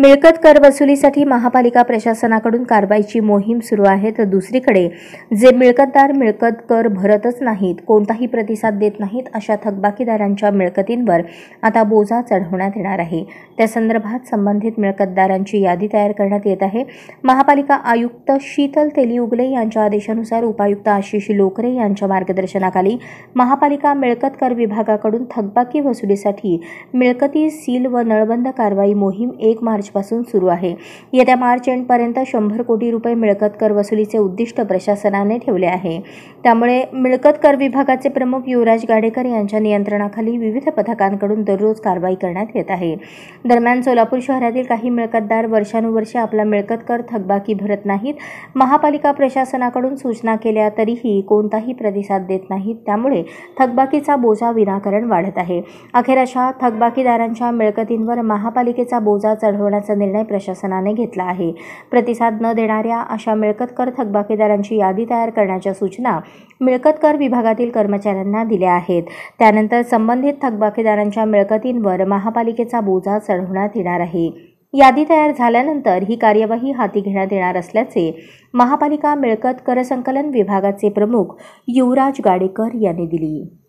मिळकत कर वसुलीसाठी महापालिका प्रशासनाकडून कारवाईची मोहीम सुरू आहे, तर दुसरीकडे जे मिळकतदार मिळकत कर भरतच नाहीत, कोणताही प्रतिसाद देत नाहीत, अशा थकबाकीदारांच्या मिळकतींवर आता बोजा चढवण्यात येणार आहे। त्या संदर्भात संबंधित मिळकतदारांची यादी तयार करण्यात येत आहे। महापालिका आयुक्त शीतल तेलीउगले यांच्या आदेशानुसार उपायुक्त आशिष लोकरे यांच्या मार्गदर्शनाखाली महापालिका मिळकत कर विभागाकडून थकबाकी वसुलीसाठी मिळकती सील व नळबंद कारवाई मोहीम 1 मार्चपासून सुरू आहे। येत्या मार्च एंडपर्यंत 100 कोटी रुपये मिळकत कर वसुलीचे उद्दिष्ट प्रशासनाने ठेवले आहे। त्यामुळे मिळकत कर विभागाचे प्रमुख युवराज गाडेकर यांच्या नियंत्रणाखाली विविध पथकांकडून दररोज कारवाई करण्यात येत आहे। दरम्यान सोलापूर शहरातील काही मिळकतदार वर्षानुवर्षे आपला मिळकत कर थकबाकी भरत नाहीत। महापालिका प्रशासनाकडून सूचना केल्या तरीही कोणताही प्रतिसाद देत नाहीत। त्यामुळे थकबाकीचा बोजा विनाकारण वाढत आहे। अखेर अशा थकबाकीदारांच्या मिळकतींवर महापालिकेचा बोजा चढवण्याचा निर्णय प्रशासनाने घेतला आहे। प्रतिसाद न देणाऱ्या अशा मिळकत कर थकबाकीदारांची यादी तयार करण्याच्या सूचना मिळकत कर विभागातील कर्मचाऱ्यांना दिल्या आहेत। त्यानंतर संबंधित थकबाकीदारांच्या मिळकतींवर महापालिकेचा बोजा चढवण्यात येणार आहे। यादी तयार झाल्यानंतर ही कार्यवाही हाती घेण्यात येणार असल्याचे महापालिका मिळकत कर संकलन विभागाचे प्रमुख युवराज गाडेकर यांनी दिली।